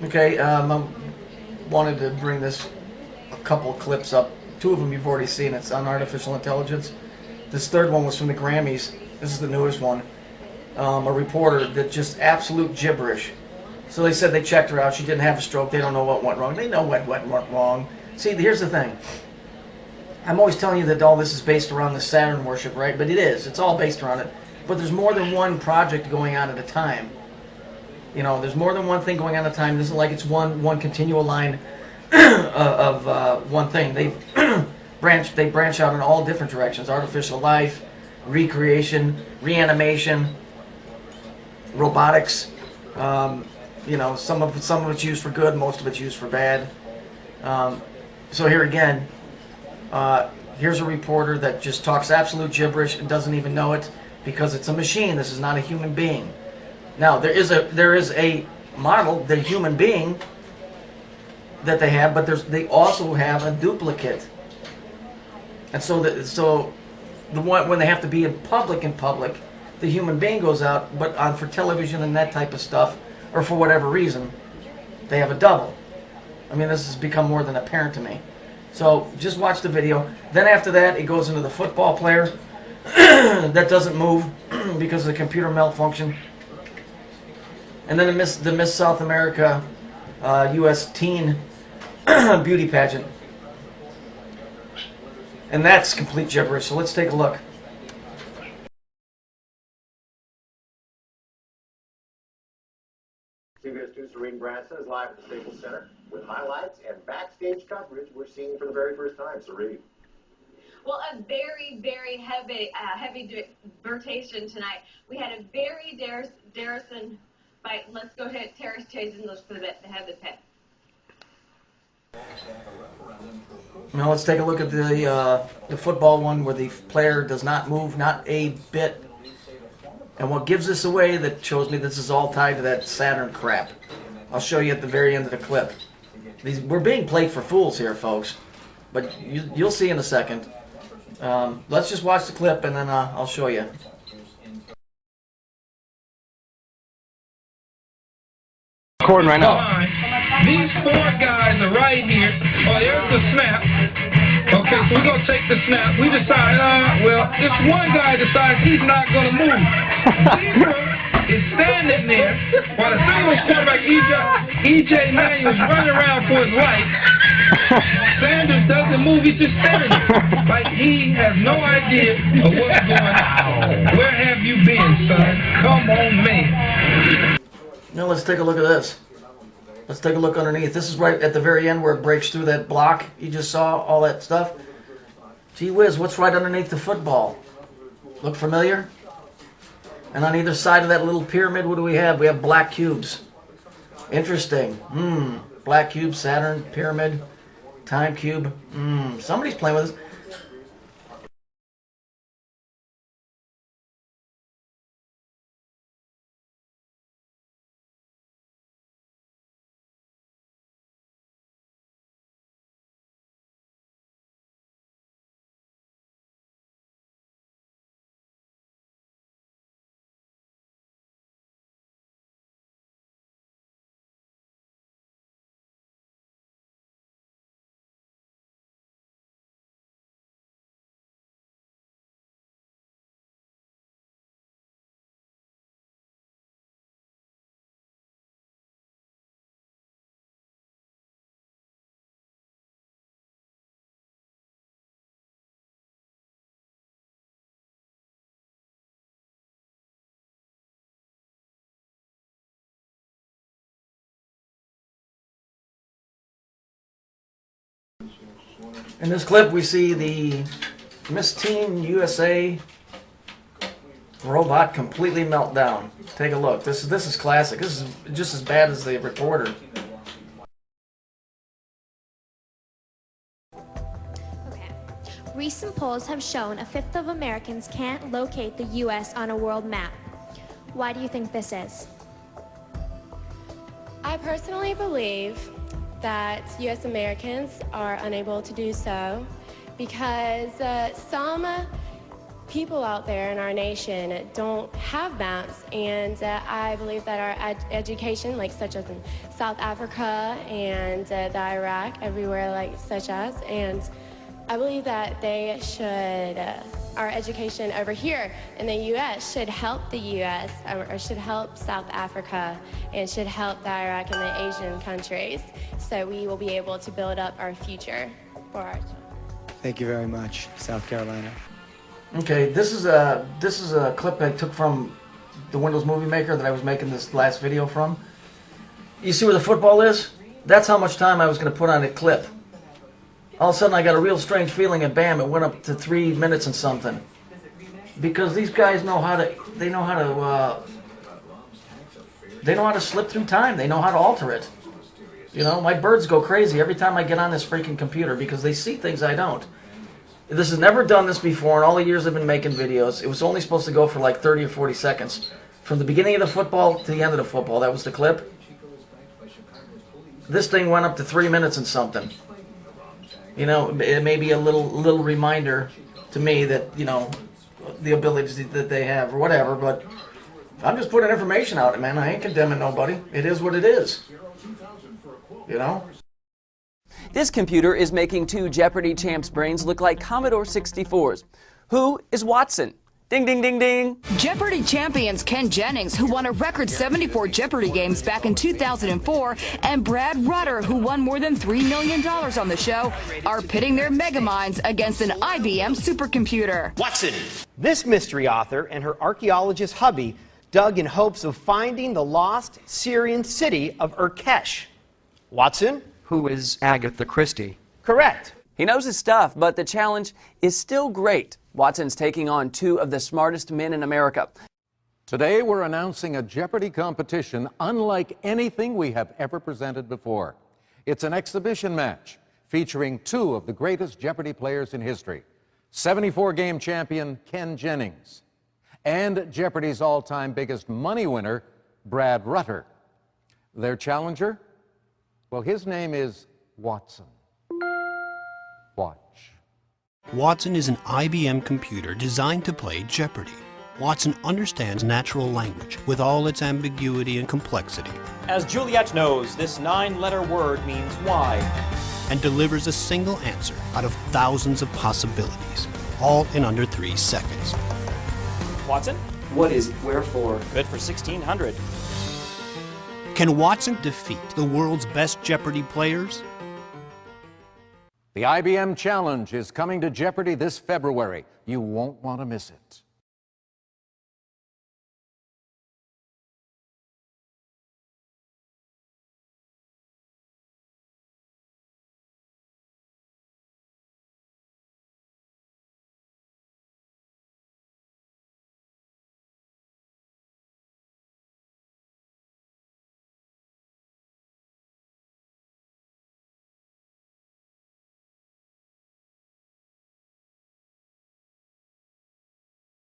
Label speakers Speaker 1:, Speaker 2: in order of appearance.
Speaker 1: Okay, I wanted to bring this a couple of clips up. Two of them you've already seen. It's on artificial intelligence. This third one was from the Grammys. This is the newest one. A reporter that just absolute gibberish. So they said they checked her out. She didn't have a stroke. They don't know what went wrong. They know what went wrong. See, here's the thing. I'm always telling you that all this is based around the Saturn worship, right? But it is. It's all based around it. But there's more than one project going on at a time. You know, there's more than one thing going on at a time. It isn't like it's one continual line of one thing. They branch out in all different directions: artificial life, recreation, reanimation, robotics. You know, some of it's used for good, most of it's used for bad. So here again, here's a reporter that just talks absolute gibberish and doesn't even know it because it's a machine. This is not a human being. Now there is a model, the human being that they have, but they also have a duplicate. And so the one when they have to be in public, the human being goes out, but for television and that type of stuff, or for whatever reason, they have a double. I mean, this has become more than apparent to me. So just watch the video. Then after that, it goes into the football player that doesn't move because of the computer malfunction. And then the Miss South America U.S. teen beauty pageant. And that's complete gibberish. So let's take a look.
Speaker 2: CBS 2 Serene Branson is live at the Staples Center with highlights and backstage coverage we're seeing for the very first time. Serene.
Speaker 3: Well, a very, very heavy rotation tonight. We had a very Darrison fight. Let's go ahead. Terrace Chase and look for the head of the pit.
Speaker 1: Now let's take a look at the football one where the player does not move, not a bit. And what gives this away that shows me this is all tied to that Saturn crap. I'll show you at the very end of the clip. We're being played for fools here, folks. But you'll see in a second. Let's just watch the clip and then I'll show you. Recording right now.
Speaker 4: These four guys are right here. Oh, there's the snap. Okay, so we're going to take the snap. We decide, well, this one guy decides he's not going to move. Zebra is standing there while the St. Louis quarterback, E.J. Manuel's running around for his life. Sanders doesn't move. He's just standing there. Like he has no idea of what's going on. Where have you been, son? Come on, man.
Speaker 1: Now let's take a look at this. Let's take a look underneath. This is right at the very end where it breaks through that block. You just saw all that stuff. Gee whiz, what's right underneath the football? Look familiar? And on either side of that little pyramid, what do we have? We have black cubes. Interesting. Black cube, Saturn, pyramid, time cube. Somebody's playing with this. In this clip, we see the Miss Teen USA robot completely melt down. Take a look. This is classic. This is just as bad as the reporter.
Speaker 5: Okay. Recent polls have shown a fifth of Americans can't locate the U.S. on a world map. Why do you think this is?
Speaker 6: I personally believe that U.S. Americans are unable to do so because some people out there in our nation don't have maps, and I believe that our education, like such as in South Africa and the Iraq, everywhere like such as, and I believe that they should, our education over here in the U.S. should help the U.S. or should help South Africa and should help the Iraq and the Asian countries, so we will be able to build up our future for our children.
Speaker 7: Thank you very much, South Carolina.
Speaker 1: Okay, this is a clip I took from the Windows Movie Maker that I was making this last video from. You see where the football is? That's how much time I was going to put on a clip. All of a sudden I got a real strange feeling, and bam, it went up to 3 minutes and something. Because these guys know how to, they know how to slip through time. They know how to alter it. You know, my birds go crazy every time I get on this freaking computer because they see things I don't. This has never done this before in all the years I've been making videos. It was only supposed to go for like 30 or 40 seconds. From the beginning of the football to the end of the football, that was the clip. This thing went up to 3 minutes and something. You know, it may be a little reminder to me that, you know, the abilities that they have or whatever, but I'm just putting information out, man. I ain't condemning nobody. It is what it is. You know?
Speaker 8: This computer is making two Jeopardy champs' brains look like Commodore 64s. Who is Watson? Ding, ding, ding, ding.
Speaker 9: Jeopardy champions Ken Jennings, who won a record 74 Jeopardy games back in 2004, and Brad Rutter, who won more than $3 million on the show, are pitting their megaminds against an IBM supercomputer.
Speaker 10: Watson! This mystery author and her archaeologist hubby dug in hopes of finding the lost Syrian city of Urkesh. Watson?
Speaker 11: Who is Agatha Christie?
Speaker 10: Correct.
Speaker 8: He knows his stuff, but the challenge is still great. Watson's taking on two of the smartest men in America.
Speaker 12: Today, we're announcing a Jeopardy competition unlike anything we have ever presented before. It's an exhibition match featuring two of the greatest Jeopardy players in history, 74-game champion Ken Jennings and Jeopardy's all-time biggest money winner, Brad Rutter. Their challenger? Well, his name is Watson. Watch.
Speaker 13: Watson is an IBM computer designed to play Jeopardy! Watson understands natural language with all its ambiguity and complexity.
Speaker 14: As Juliet knows, this 9-letter word means why.
Speaker 13: And delivers a single answer out of thousands of possibilities, all in under 3 seconds.
Speaker 14: Watson?
Speaker 11: What is wherefore?
Speaker 14: Good for 1600.
Speaker 13: Can Watson defeat the world's best Jeopardy players?
Speaker 12: The IBM Challenge is coming to Jeopardy this February. You won't want to miss it.